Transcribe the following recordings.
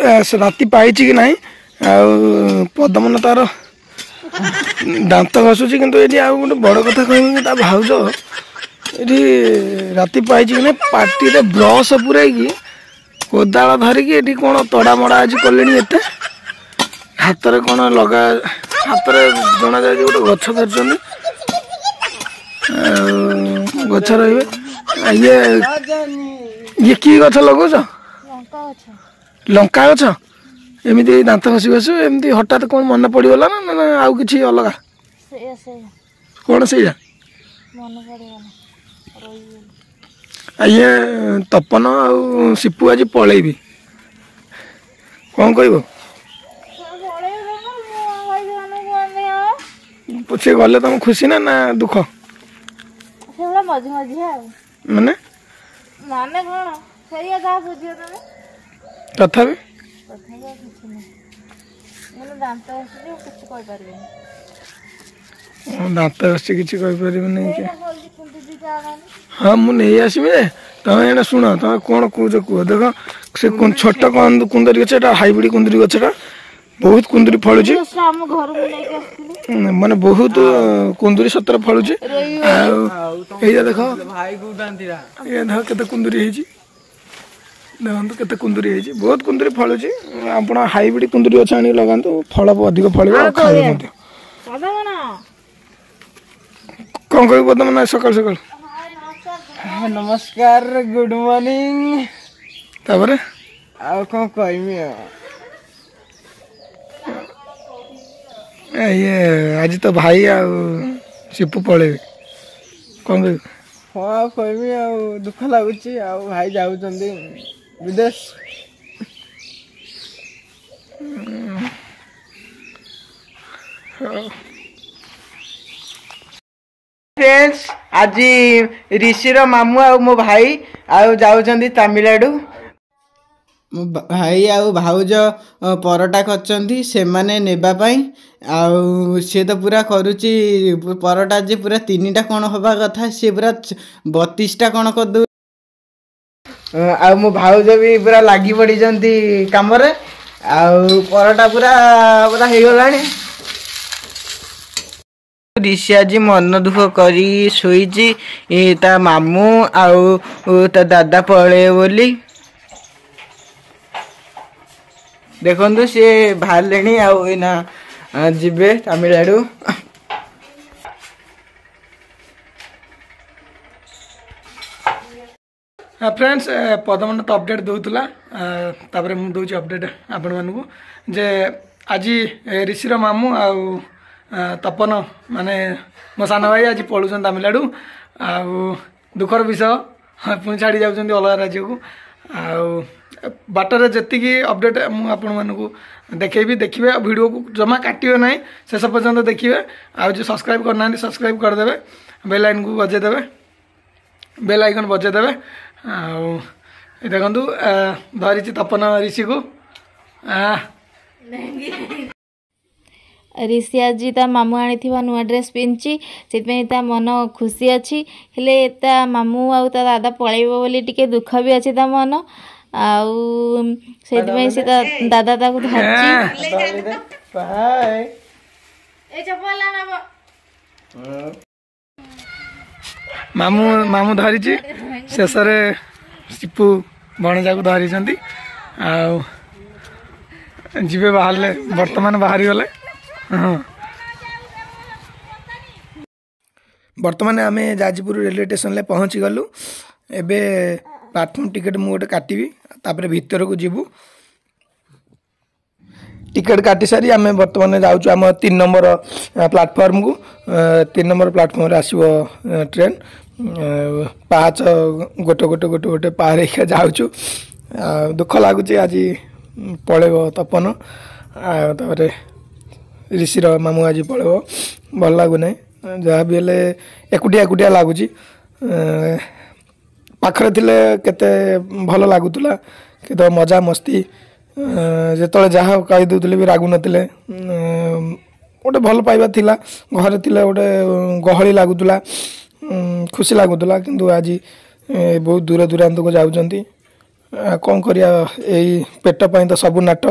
राति पाई कि ना पदमन तार दांत घसुची कि गोटे बड़ कथा कह भाज ये राति पाई कि ना पार्टी ब्रश पुराई कोदाल धरिकी कौन तड़ा मड़ा आज कले हाथ में कौन लगा हाथ में जना जाए गोटे गछ धरछन गछ रे ये कि गछ लगौछ लंका गछ एमती दांत घसी घसु एमती हठात कौन मन पड़गला ना आउ कि अलग कौन से ये तपन आ सिपु आज पलैबी कौन कह पूछे गले तुम खुशी ना ना दुख माने तथापि दांत घसी किसी हाँ मुझे आसमी तुम एने शुण तुम कौन कौच कह देख से छोट कुंदरी गछ हाइब्रिड कुंदरी गछटा बहुत कुंदरी फलुची माने बहुत कुंदरी सतर फलुची देख ये देख केते कुंदरी देखो केते कुंदरी बहुत कुंदरी फलुची आप हाइब्रिड कुंदरी गछ आनी लगातु फल अधिक फल कौन कह बर्तमान सकाल सकाल नमस्कार गुड मॉर्निंग तापर कौन कहमी ये आज तो भाई आ सिपु पड़े कौन हाँ कहमी दुख लगुच भाई जाऊँ विदेश फ्रेंड्स आज ऋषिर मामू आ मो भाई जाऊँ तमिलनाडु मो भाई आ भाउज परटा करछंती से माने नेबा पई सी तो पूरा करुच्ची परटा जे पूरा 3टा कौन हवा कथा सी पूरा 32टा कौन कर दो आ मो भाउज भी पूरा लागी पड़ी काम रे परटा पूरा पूरा हो गलानी ऋषि आज मन दुख करी शोईची ता मामू आउ ता दादा पळे बोली देखो सी बाहर आना जीवे तमिलनाडु फ्रेंड्स पदमन तो अपडेट दूला तापर मुझे दूसरी अपडेट आपण मानू जे आज ऋषिर मामू आ तपन माने मो सान भाई आज पलुन तमिलनाडु आ दुखर विषय पुणी छाड़ी जाऊँ अलग राज्य को बाटर जी अपडेट मुझे देखेबी देखिए वीडियो को जमा काटे ना शेष पर्यंत देखिए आज जो सब्सक्राइब करना सब्सक्राइब करदे बेल आइकन को बजेदेवे बेल आइकन बजेदेवे देखु धरी तपन ऋषि को ऋषि आज ता मामू आनी नुआ ड्रेस पिंची से मन खुशी अच्छी हेले ता मामू आ दादा पलैब बोली टिके दुख भी अच्छी ता मन से दादा ताको मामू मामू धरी शेष सिपु भणजा को धरी जीवे बाहर बर्तमान बाहरी गले हाँ बर्तमान आम जाजपुर रेलवे स्टेशन ले पहुँची गलु एबे प्लाटफॉर्म टिकेट मुझे काटबी तापर भीतर को जीवु टिकेट काटी सारी आम बर्तमान जाऊँ आम 3 नंबर प्लाटफॉर्म को 3 नंबर प्लाटफॉर्म आसो ट्रेन पाँच गोटे गोटे गोटे गोटे पार जाऊँ दुख लगुच आज पलैब तपन तापर ऋषिर मामू आज पलैब भल लगुना जहाँ भी हेल्ले एकुटिया एकुटिया लगुच पाखरे थिले केते भल लगुला केते मजा मस्ती जेतले जहाँ कही दूले भी रागु नथिले गोटे भल पाइबा थिला घरे थिले गोटे गहली लगुला खुशी लगुला किंतु आज बहुत दूर दूरांत को जाउचंती कौन करिया यही पेट पाई तो सब नाट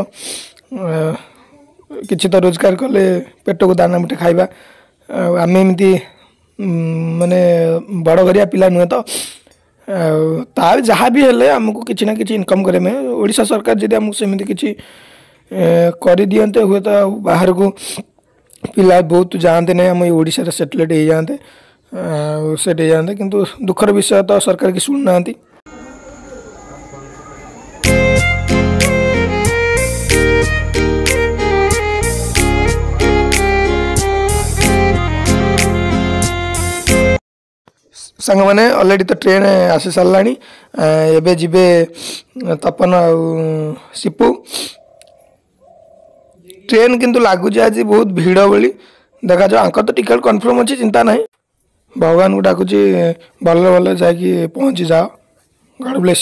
किसी तो रोजगार कले पेट को दाना मुठे खाइबा आम एमती माने बड़ गरिया पिला नुहे तो तार जहाँ भी हेले आमको किसी ना किसी इनकम करे में ओडिशा सरकार जदि आमको सेमती किसी कर दियंते हुए तो बाहर को पिला बहुत जाते नहीं आम ओडिशा सेटलेट हो जाते सेट हो जाते किंतु दुखर विषय तो सरकार की शुणु ना सांग मैंने अलरेडी तो ट्रेन आसी सारा एबे जीवे तपन सिपू ट्रेन किंतु लगुच आज बहुत भिड़ बोली देखा जाओ आंकर तो टिकट कन्फर्म अच्छी चिंता नहीं भगवान को डाकुची भल भल जा पहुँची जाओ गॉड ब्लेस।